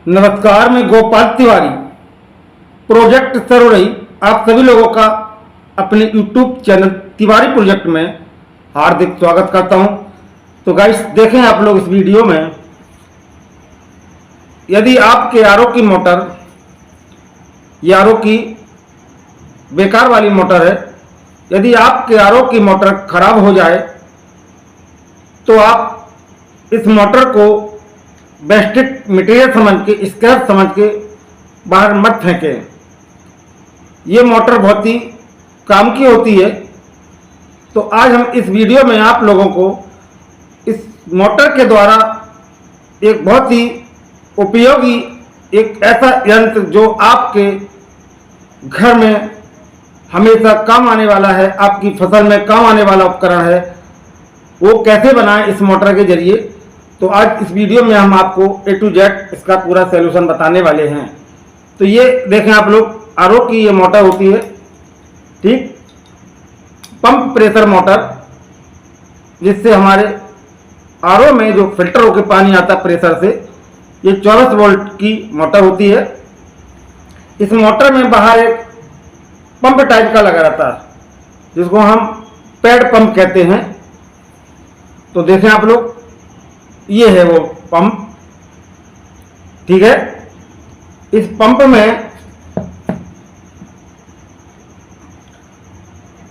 नमस्कार, मैं गोपाल तिवारी, प्रोजेक्ट सरोरई आप सभी लोगों का अपने यूट्यूब चैनल तिवारी प्रोजेक्ट में हार्दिक स्वागत करता हूं। तो गाइस, देखें आप लोग इस वीडियो में, यदि आपके आरओ की मोटर, ये आरओ की बेकार वाली मोटर है, यदि आपके आरओ की मोटर खराब हो जाए तो आप इस मोटर को बेस्टिक मटेरियल समझ के, स्क्रैप समझ के बाहर मत फेंकें। ये मोटर बहुत ही काम की होती है। तो आज हम इस वीडियो में आप लोगों को इस मोटर के द्वारा एक बहुत ही उपयोगी, एक ऐसा यंत्र जो आपके घर में हमेशा काम आने वाला है, आपकी फसल में काम आने वाला उपकरण है, वो कैसे बनाएं इस मोटर के जरिए। तो आज इस वीडियो में हम आपको A to Z इसका पूरा सॉल्यूशन बताने वाले हैं। तो ये देखें आप लोग, आरओ की ये मोटर होती है, ठीक, पंप प्रेशर मोटर, जिससे हमारे आरओ में जो फिल्टर होकर पानी आता है प्रेशर से, ये 24 वोल्ट की मोटर होती है। इस मोटर में बाहर एक पंप टाइप का लगा रहता है, जिसको हम पैड पंप कहते हैं। तो देखें आप लोग, ये है वो पंप, ठीक है। इस पंप में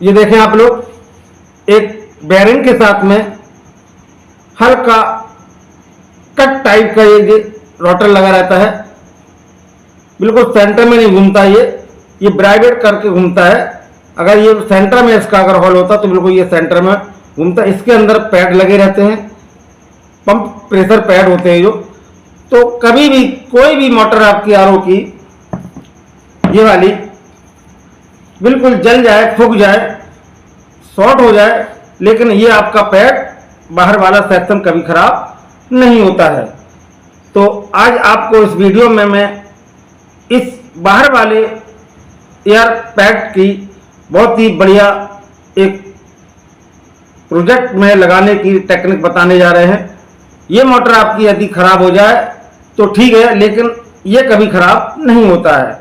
ये देखें आप लोग, एक बेरिंग के साथ में हल्का कट टाइप का ये रोटर लगा रहता है, बिल्कुल सेंटर में नहीं घूमता, ये ब्राइवेट करके घूमता है। अगर ये सेंटर में इसका अगर हॉल होता तो बिल्कुल ये सेंटर में घूमता। इसके अंदर पैड लगे रहते हैं, पंप प्रेशर पैड होते हैं जो। तो कभी भी कोई भी मोटर आपकी आरओ की, ये वाली, बिल्कुल जल जाए, फूक जाए, शॉर्ट हो जाए, लेकिन ये आपका पैड, बाहर वाला सेक्शन कभी खराब नहीं होता है। तो आज आपको इस वीडियो में मैं इस बाहर वाले एयर पैड की बहुत ही बढ़िया एक प्रोजेक्ट में लगाने की टेक्निक बताने जा रहे हैं। ये मोटर आपकी यदि खराब हो जाए तो ठीक है, लेकिन ये कभी खराब नहीं होता है।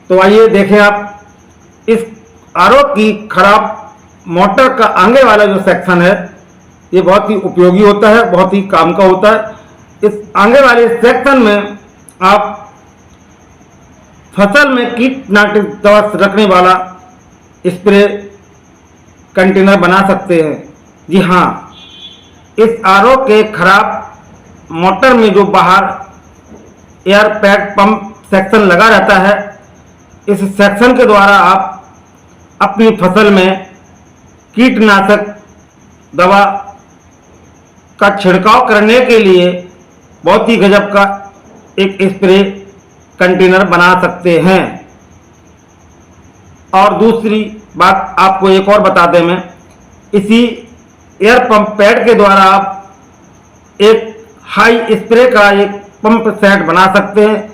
तो आइए देखें आप, इस आरओ की खराब मोटर का आगे वाला जो सेक्शन है, ये बहुत ही उपयोगी होता है, बहुत ही काम का होता है। इस आगे वाले सेक्शन में आप फसल में कीटनाशक दवा रखने वाला स्प्रे कंटेनर बना सकते हैं। जी हाँ, इस आरओ के खराब मोटर में जो बाहर एयर पैड पंप सेक्शन लगा रहता है, इस सेक्शन के द्वारा आप अपनी फसल में कीटनाशक दवा का छिड़काव करने के लिए बहुत ही गजब का एक स्प्रे कंटेनर बना सकते हैं। और दूसरी बात आपको एक और बता दें, मैं इसी एयर पंप पैड के द्वारा आप एक हाई स्प्रे का एक पंप सेट बना सकते हैं,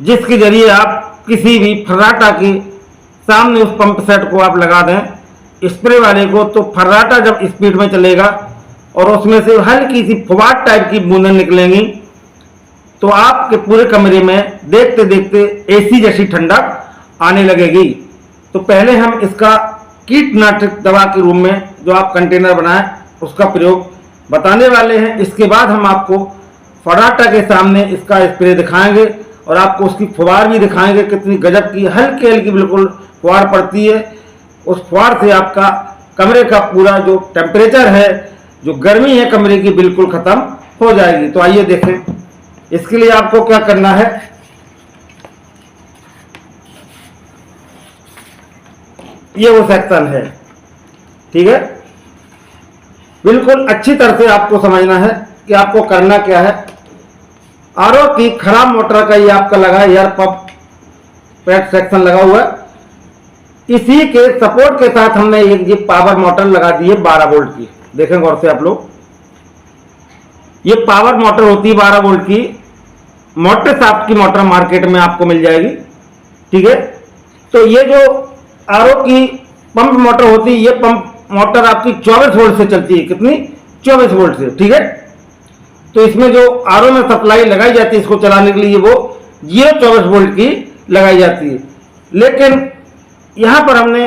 जिसके जरिए आप किसी भी फर्राटा के सामने उस पंप सेट को आप लगा दें स्प्रे वाले को, तो फर्राटा जब स्पीड में चलेगा और उसमें से हल्की सी फुवार टाइप की बूंदें निकलेंगी, तो आपके पूरे कमरे में देखते देखते एसी जैसी ठंडक आने लगेगी। तो पहले हम इसका कीटनाशक दवा के रूप में जो आप कंटेनर बनाएं उसका प्रयोग बताने वाले हैं। इसके बाद हम आपको फर्राटा के सामने इसका स्प्रे दिखाएंगे और आपको उसकी फुहार भी दिखाएंगे, कितनी गजब की हल्की हल्की बिल्कुल फुहार पड़ती है। उस फुहार से आपका कमरे का पूरा जो टेम्परेचर है, जो गर्मी है कमरे की, बिल्कुल खत्म हो जाएगी। तो आइए देखें, इसके लिए आपको क्या करना है। ये वो सेक्शन है, ठीक है। बिल्कुल अच्छी तरह से आपको समझना है कि आपको करना क्या है। आरओ की खराब मोटर का ये आपका लगा है, एयर पंप पैड सेक्शन लगा हुआ है। इसी के सपोर्ट के साथ हमने एक ये पावर मोटर लगा दी है 12 वोल्ट की। देखें गौर से आप लोग, ये पावर मोटर होती है 12 वोल्ट की। मोटर साफ्ट की मोटर मार्केट में आपको मिल जाएगी, ठीक है। तो ये जो आरओ की पंप मोटर होती है, ये पंप मोटर आपकी 24 वोल्ट से चलती है। कितनी? 24 वोल्ट से, ठीक है। तो इसमें जो आरओ में सप्लाई लगाई जाती है इसको चलाने के लिए वो 0-24 वोल्ट की लगाई जाती है। लेकिन यहाँ पर हमने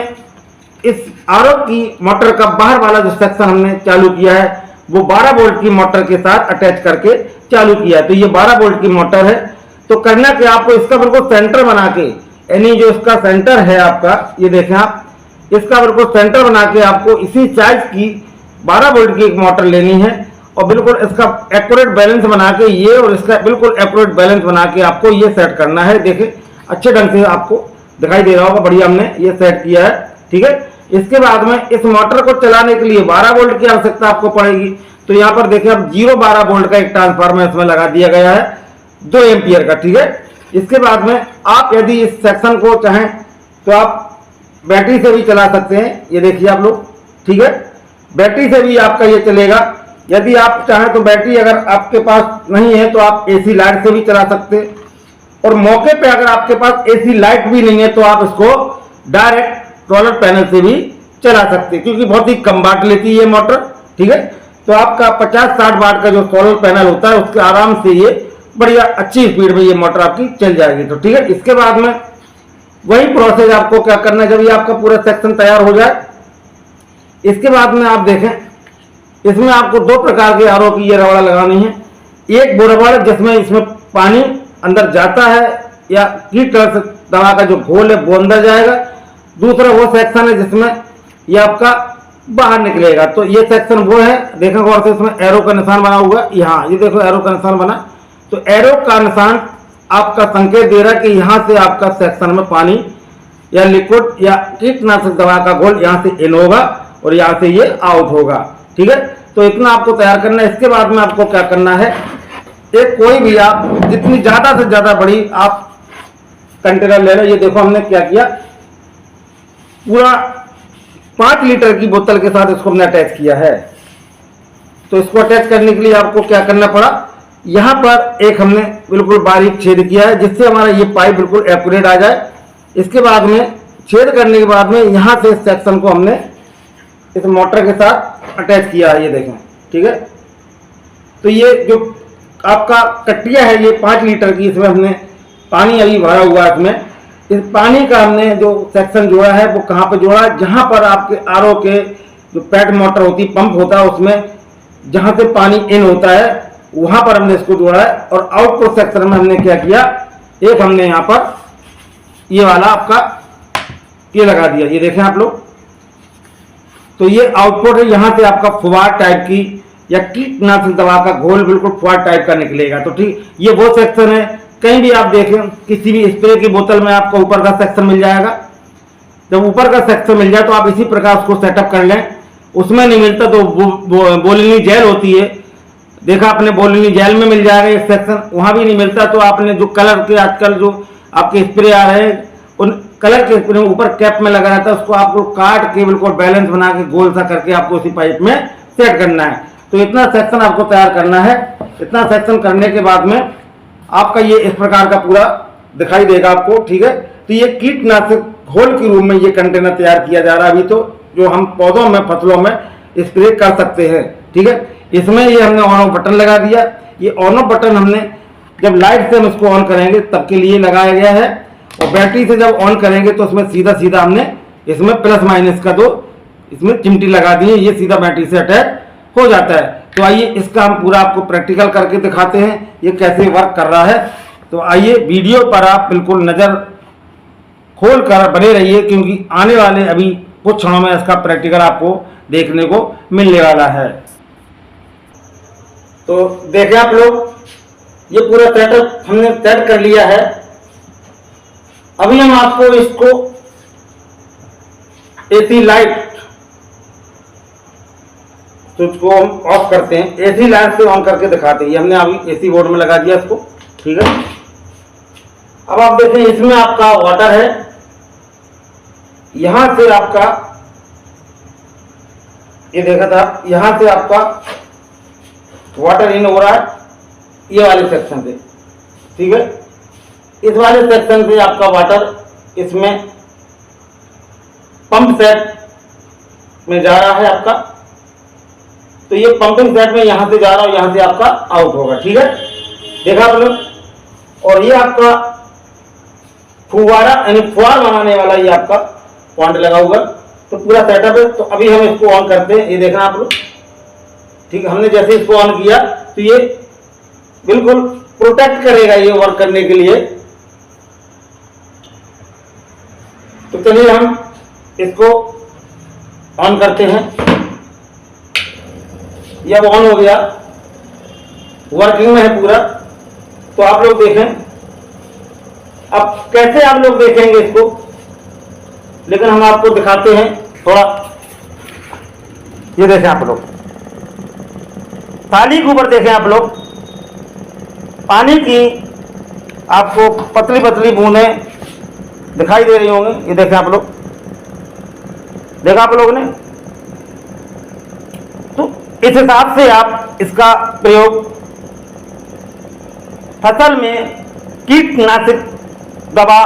इस आरओ की मोटर का बाहर वाला जो सेक्शन हमने चालू किया है वो 12 वोल्ट की मोटर के साथ अटैच करके चालू किया है। तो ये 12 वोल्ट की मोटर है। तो करना कि आपको इसका बिल्कुल सेंटर बना के, यानी जो इसका सेंटर है आपका, ये देखें आप, इसका बिल्कुल सेंटर बना के आपको इसी साइज की 12 वोल्ट की एक मोटर लेनी है और बिल्कुल इसका एक्यूरेट बैलेंस बना के ये और इसका बिल्कुल एक्यूरेट बैलेंस बना के आपको ये सेट करना है। देखिए अच्छे ढंग से आपको दिखाई दे रहा होगा, बढ़िया हमने ये सेट किया है, ठीक है। इसके बाद में इस मोटर को चलाने के लिए 12 वोल्ट की आवश्यकता आपको पड़ेगी। तो यहाँ पर देखिए अब 0-12 वोल्ट का एक ट्रांसफार्मर इसमें लगा दिया गया है 2 एम्पियर का, ठीक है। इसके बाद में आप यदि इस सेक्शन को चाहें तो आप बैटरी से भी चला सकते हैं। ये देखिए आप लोग, ठीक है, बैटरी से भी आपका ये चलेगा। यदि आप चाहें तो बैटरी अगर आपके पास नहीं है तो आप एसी लाइट से भी चला सकते हैं। और मौके पे अगर आपके पास एसी लाइट भी नहीं है तो आप इसको डायरेक्ट सोलर पैनल से भी चला सकते हैं, क्योंकि बहुत ही कम वाट लेती है ये मोटर, ठीक है। तो आपका 50-60 वाट का जो सोलर पैनल होता है उसके आराम से ये बढ़िया अच्छी स्पीड में ये मोटर आपकी चल जाएगी। तो ठीक है, इसके बाद में वही प्रोसेस आपको क्या करना है, जब ये आपका पूरा सेक्शन तैयार हो जाए इसके बाद में आप देखें इसमें आपको 2 प्रकार के आरओ की ये रबड़ लगानी है। एक वो रबड़ जिसमें इसमें पानी अंदर जाता है या कीट दवा का जो घोल है वो अंदर जाएगा। दूसरा वो सेक्शन है जिसमें ये आपका बाहर निकलेगा। तो ये सेक्शन वो है, देखो गौर से, इसमें एरो का निशान बना हुआ है। यहाँ ये देखो एरो का निशान बना, तो एरो का निशान आपका संकेत दे रहा है कि यहाँ से आपका सेक्शन में पानी या लिक्विड या कीटनाशक दवा का घोल यहाँ से इन होगा और यहाँ से ये आउट होगा, ठीक है। तो इतना आपको तैयार करना है। इसके बाद में आपको क्या करना है, एक कोई भी आप जितनी ज्यादा से ज्यादा बड़ी आप कंटेनर ले लो। ये देखो हमने क्या किया, पूरा 5 लीटर की बोतल के साथ इसको हमने अटैच किया है। तो इसको अटैच करने के लिए आपको क्या करना पड़ा, यहाँ पर एक हमने बिल्कुल बारीक छेद किया है जिससे हमारा ये पाइप बिल्कुल एक्यूरेट आ जाए। इसके बाद में छेद करने के बाद में यहाँ से इस सेक्शन को हमने इस मोटर के साथ अटैच किया है, ये देखें, ठीक है। तो ये जो आपका कट्टिया है ये 5 लीटर की, इसमें हमने पानी अभी भरा हुआ है। इसमें इस पानी का हमने जो सेक्शन जोड़ा है वो कहाँ पे जोड़ा है, जहाँ पर आपके आरओ के जो पैड मोटर होती है, पंप होता है, उसमें जहाँ से पानी इन होता है वहाँ पर हमने इसको जोड़ा है। और आउटपुट सेक्शन में हमने क्या किया, एक हमने यहाँ पर ये वाला आपका ये लगा दिया, ये देखें आप लोग। तो ये आउटपुट है, यहाँ से आपका फुवार टाइप की या कीटनाशक दवा का घोल बिल्कुल फुवार टाइप का निकलेगा। तो ठीक, ये वो सेक्शन है। कहीं भी आप देखें किसी भी स्प्रे की बोतल में आपको ऊपर का सेक्शन मिल जाएगा। जब ऊपर का सेक्शन मिल जाए तो आप इसी प्रकार उसको सेटअप कर लें। उसमें नहीं मिलता तो बोलिनी जेल होती है, देखा आपने, बोलिनी जेल में मिल जाएगा एक सेक्शन। वहां भी नहीं मिलता तो आपने जो कलर के आजकल जो आपके स्प्रे आ रहे हैं उन कलर के स्प्रे ऊपर कैप में लगा रहता है, उसको आपको काट के बिल्कुल बैलेंस बना के गोल सा करके आपको उसी पाइप में सेट करना है। तो इतना सेक्शन आपको तैयार करना है। इतना सेक्शन करने के बाद में आपका ये इस प्रकार का पूरा दिखाई देगा आपको, ठीक है। तो ये कीटनाशक घोल के रूप में ये कंटेनर तैयार किया जा रहा है अभी, तो जो हम पौधों में फसलों में स्प्रे कर सकते हैं, ठीक है। इसमें ये हमने ऑन ऑफ बटन लगा दिया। ये ऑन ऑफ बटन हमने जब लाइट से हम इसको ऑन करेंगे तब के लिए लगाया गया है, और बैटरी से जब ऑन करेंगे तो उसमें सीधा सीधा हमने इसमें प्लस माइनस का 2 इसमें चिमटी लगा दी है, ये सीधा बैटरी से अटैच हो जाता है। तो आइए इसका हम पूरा आपको प्रैक्टिकल करके दिखाते हैं ये कैसे वर्क कर रहा है। तो आइए वीडियो पर आप बिल्कुल नज़र खोल कर बने रहिए, क्योंकि आने वाले अभी कुछ क्षणों में इसका प्रैक्टिकल आपको देखने को मिलने वाला है। तो देखें आप लोग, ये पूरा सेटअप हमने सेट कर लिया है। अभी हम आपको इसको एसी लाइट स्विच को हम ऑफ करते हैं, एसी लाइट से ऑन करके दिखाते हैं। ये हमने अभी एसी बोर्ड में लगा दिया इसको, ठीक है। अब आप देखें इसमें आपका वाटर है, यहां से आपका ये देखा था, यहां से आपका वाटर इन हो रहा है ये वाले सेक्शन से, ठीक है। इस वाले सेक्शन से आपका वाटर इसमें पंप सेट में जा रहा है आपका। तो ये पंपिंग सेट में यहाँ से जा रहा है, यहाँ से आपका आउट होगा। ठीक है, देखा आप लोग। और ये आपका फुवारा यानी फुवार बनाने वाला ये आपका पॉइंट लगा हुआ, तो पूरा सेटअप है। तो अभी हम इसको ऑन करते हैं, ये देखना आप लोग। ठीक है, हमने जैसे इसको ऑन किया तो ये बिल्कुल प्रोटेक्ट करेगा ये वर्क करने के लिए। तो चलिए हम इसको ऑन करते हैं। ये अब ऑन हो गया, वर्किंग में है पूरा। तो आप लोग देखें, अब कैसे आप लोग देखेंगे इसको, लेकिन हम आपको दिखाते हैं थोड़ा। ये देखें आप लोग, थाली के ऊपर देखें आप लोग, पानी की आपको पतली पतली बूंदें दिखाई दे रही होंगी। ये देखें आप लोग, देखा आप लोगों ने। तो इस हिसाब से आप इसका प्रयोग फसल में कीटनाशक दवा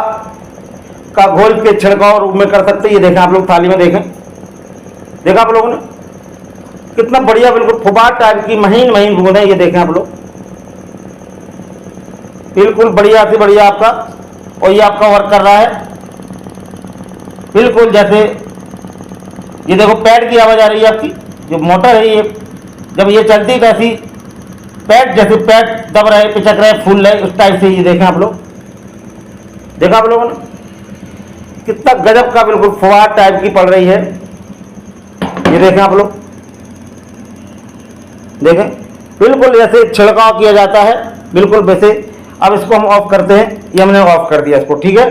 का घोल के छिड़काव रूप में कर सकते हैं। ये देखें आप लोग, थाली में देखें, देखा आप लोगों ने कितना बढ़िया, बिल्कुल फुबार टाइप की महीन महीन बूंदें। ये देखें आप लोग, बिल्कुल बढ़िया से बढ़िया आपका, और ये आपका वर्क कर रहा है बिल्कुल जैसे। ये देखो पैड की आवाज़ आ रही है आपकी, जो मोटर है ये जब ये चलती तो ऐसी पैड, जैसे पैड दब रहे, पिचक रहे, फूल रहे, उस टाइप से। ये देखें आप लोग, देखा आप लोगों ने कितना गजब का बिल्कुल फुवार टाइप की पड़ रही है। ये देखें आप लोग, देखें बिल्कुल जैसे छिड़काव किया जाता है, बिल्कुल वैसे। अब इसको हम ऑफ करते हैं, ये हमने ऑफ कर दिया इसको। ठीक है,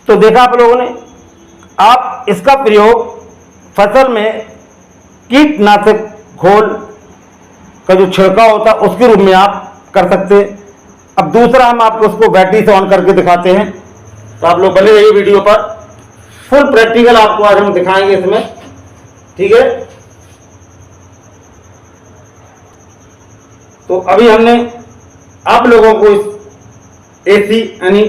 तो देखा आप लोगों ने, आप इसका प्रयोग फसल में कीटनाशक घोल का जो छिड़काव होता है उसके रूप में आप कर सकते हैं। अब दूसरा हम आपको उसको बैटरी से ऑन करके दिखाते हैं, तो आप लोग बने रहिए वीडियो पर। फुल प्रैक्टिकल आपको आज हम दिखाएंगे इसमें। ठीक है, तो अभी हमने आप लोगों को इस एसी यानी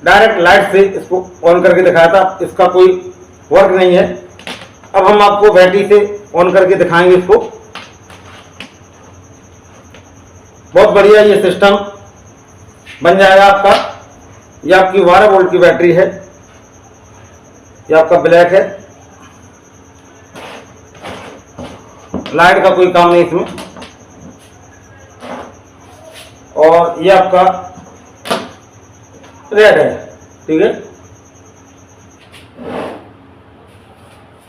डायरेक्ट लाइट से इसको ऑन करके दिखाया था, इसका कोई वर्क नहीं है। अब हम आपको बैटरी से ऑन करके दिखाएंगे इसको। बहुत बढ़िया ये सिस्टम बन जाएगा आपका। ये आपकी 12 वोल्ट की बैटरी है, ये आपका ब्लैक है, लाइट का कोई काम नहीं इसमें। और ये आपका रेड है। ठीक है,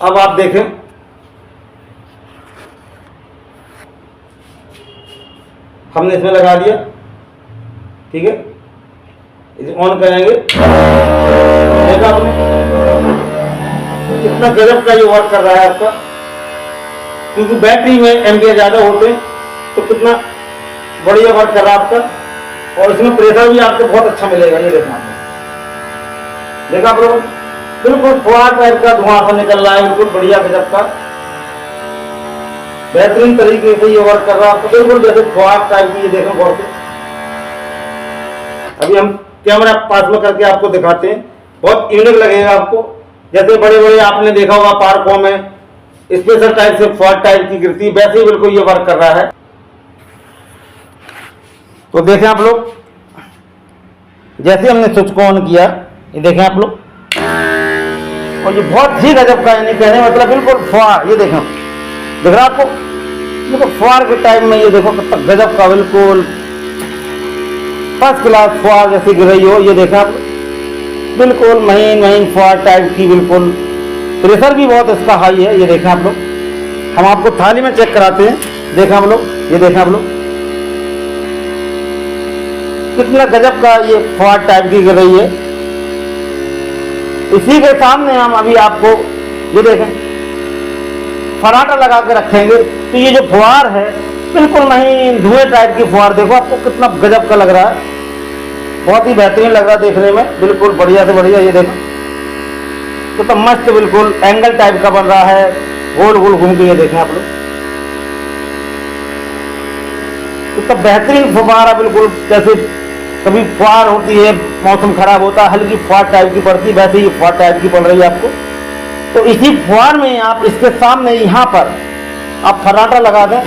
अब आप देखें, हमने इसमें लगा दिया। ठीक है, इसे ऑन करेंगे, देखा आपने कितना गजब का ये वर्क कर रहा है आपका। क्योंकि बैटरी में एम्पियर ज्यादा होते हैं, तो कितना बढ़िया वर्क कर रहा है आपका। और इसमें प्रेशर भी आपको बहुत अच्छा मिलेगा। ये देखना आपने, देखा आप लोग, बिल्कुल फुहार टाइप का धुआं सा निकल रहा है, बिल्कुल बढ़िया गजब का बेहतरीन तरीके से ये वर्क कर रहा है आपको, बिल्कुल जैसे फुहार टाइप की। ये देखें गौर से, अभी हम कैमरा पास में करके आपको दिखाते हैं, बहुत यूनिक लगेगा आपको। जैसे बड़े बड़े आपने देखा होगा पार्कों में स्पेशल टाइप से फुहार टाइप की गिरती, वैसे ही बिल्कुल ये वर्क कर रहा है। तो देखें आप लोग, जैसे हमने स्विच को ऑन किया, ये देखें आप लोग, और ये बहुत ही गजब का, यानी कहने मतलब बिल्कुल फुहार। ये देखें, देख रहा आपको, बिल्कुल फुहार के टाइप में। ये देखो कितना गजब का, बिल्कुल फर्स्ट क्लास फुहार जैसी गिर रही हो। ये देखा आप, बिल्कुल महीन महीन फुहार टाइप की, बिल्कुल प्रेशर भी बहुत इसका हाई है। ये देखें आप लोग, हम आपको थाली में चेक कराते हैं, देखा आप लोग, ये देखें आप लोग कितना गजब का ये फुहार टाइप की गिर रही है। इसी के सामने हम अभी आपको ये देखें फराटा लगा के रखेंगे, तो ये जो फुहार है बिल्कुल महीन धुएं टाइप की फुहार, देखो आपको कितना गजब का लग रहा है, बहुत ही बेहतरीन लग रहा है देखने में, बिल्कुल बढ़िया से बढ़िया। ये देखो कितना मस्त, बिल्कुल एंगल टाइप का बन रहा है, गोल गोल घूम के। ये देखें आप लोग कितना बेहतरीन फुहार है, बिल्कुल जैसे कभी फुहार होती है, मौसम खराब होता है, हल्की फुहार टाइप की पड़ती है, वैसे ही फुहार टाइप की पड़ रही है आपको। तो इसी फुहार में आप इसके सामने यहाँ पर आप फर्राटा लगा दें,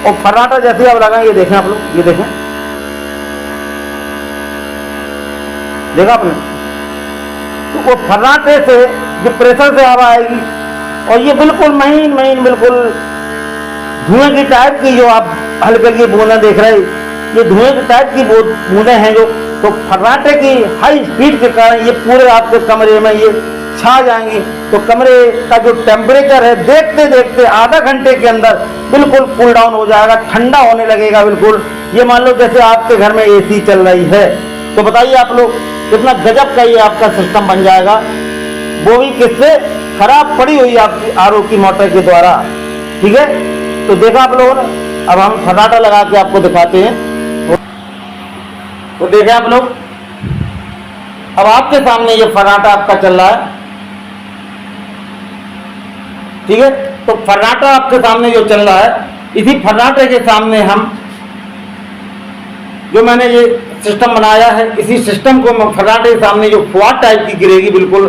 और फर्राटा जैसे आप लगाएं, ये देखें आप लोग, ये देखें, देखा आपने, तो वो फर्राटे से जो प्रेशर से हवा आएगी, और ये बिल्कुल महीन महीन बिल्कुल धुएं की टाइप की जो आप हल्के की बूंदें देख रहे हैं, ये धुएं की टाइप की बूंदें हैं जो, तो फर्राटे की हाई स्पीड के कारण ये पूरे आपके कमरे में ये छा जाएंगी। तो कमरे का जो टेम्परेचर है देखते देखते आधा घंटे के अंदर बिल्कुल कूल डाउन हो जाएगा, ठंडा होने लगेगा बिल्कुल। ये मान लो जैसे आपके घर में एसी चल रही है। तो बताइए आप लोग कितना गजब का ये आपका सिस्टम बन जाएगा, वो भी किससे, खराब पड़ी हुई आपकी आरओ की मोटर के द्वारा। ठीक है, तो देखा आप लोगों ने। अब हम फर्राटा लगा के आपको दिखाते हैं। तो देखें आप लोग, अब आपके सामने ये फर्राटा आपका चल रहा है। ठीक है, तो फर्राटा आपके सामने जो चल रहा है, इसी फर्राटे के सामने हम जो मैंने ये सिस्टम बनाया है, इसी सिस्टम को फर्राटे के सामने जो फुहार टाइप की गिरेगी, बिल्कुल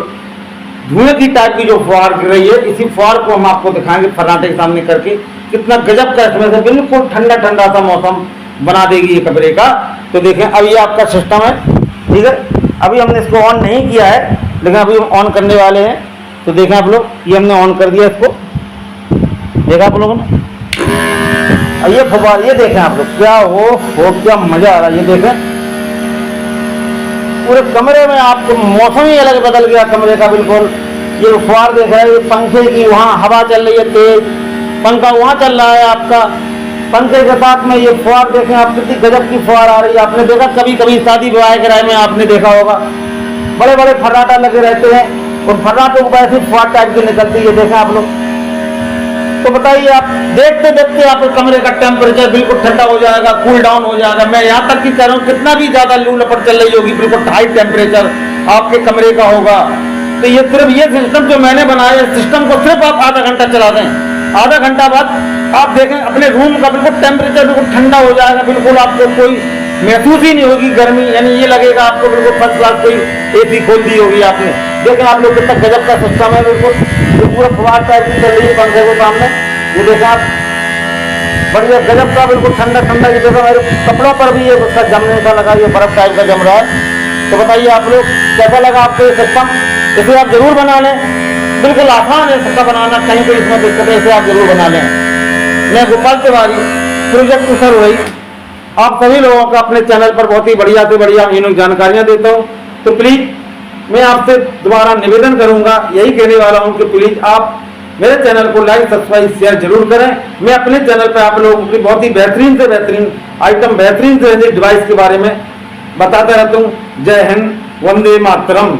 धुएं की टाइप की जो फुहार गिर रही है, इसी फुहार को हम आपको दिखाएंगे फर्राटे के सामने करके। कितना गजब का इसमें से बिल्कुल ठंडा ठंडा सा मौसम बना देगी ये कमरे का। तो देखें, अब ये आपका सिस्टम है। ठीक है, अभी हमने इसको ऑन नहीं किया है, लेकिन अभी हम ऑन करने वाले हैं। तो देखें आप लोग, ये हमने ऑन कर दिया इसको, देखा आप लोगों ने। अब ये फुहार, ये देखें आप लोग, क्या हो क्या मजा आ रहा है। ये देखें, पूरे कमरे में आपको मौसम ही अलग बदल गया कमरे का बिल्कुल। ये फुहार देख रहे हैं, ये पंखे की वहाँ हवा चल रही है तेज, पंखा वहाँ चल रहा है आपका, पंखे के साथ में ये फुहार देखें आप, कितनी गजब की फुहार आ रही है। आपने देखा कभी कभी शादी विवाह के राय में आपने देखा होगा, बड़े बड़े फर्राटा लगे रहते हैं, और फर्राटों को ऐसी फुहार टाइप की निकलती है, देखा आप लोग। तो बताइए, आप देखते देखते आपके कमरे का टेम्परेचर बिल्कुल ठंडा हो जाएगा, कूल डाउन हो जाएगा। मैं यहाँ तक कि कह रहा हूँ, कितना भी ज्यादा लू लपट चल रही होगी, बिल्कुल हाई टेम्परेचर आपके कमरे का होगा। तो ये सिर्फ ये सिस्टम जो मैंने बनाया, इस सिस्टम को सिर्फ आप आधा घंटा चला दें, आधा घंटा बाद आप देखें अपने रूम का बिल्कुल टेम्परेचर बिल्कुल ठंडा हो जाएगा, बिल्कुल आपको कोई महसूस ही नहीं होगी गर्मी, यानी ये लगेगा आपको बिल्कुल फर्स्ट क्लास कोई एसी खोल दी होगी आपने। देखें आप लोग कितना गजब का सिस्टम है, बिल्कुल ये पूरा फुहार टाइप की चल रही है पंखे के सामने। ये देखा आप, बढ़िया गजब का बिल्कुल ठंडा ठंडा। ये देखो मेरे कपड़ों पर भी ये उसका जमने का लगा, ये बर्फ टाइप का जम रहा है। तो बताइए आप लोग कैसा लगा आपको ये सिस्टम, इसे आप जरूर बना लें, बिल्कुल आसान है इसका बनाना, कहीं कोई इसमें दिक्कत है, इसे आप जरूर बना लें। मैं गोपाल तिवारी, प्रोजेक्ट सर हुई, आप सभी लोगों का अपने चैनल पर बहुत ही बढ़िया से बढ़िया यूनिक जानकारियां देता हूं। तो प्लीज मैं आपसे दोबारा निवेदन करूंगा, यही कहने वाला हूं कि प्लीज आप मेरे चैनल को लाइक सब्सक्राइब शेयर जरूर करें। मैं अपने चैनल पर आप लोगों की बहुत ही बेहतरीन से बेहतरीन आइटम, बेहतरीन से डिवाइस के बारे में बताता रहता हूँ। जय हिंद, वंदे मातरम।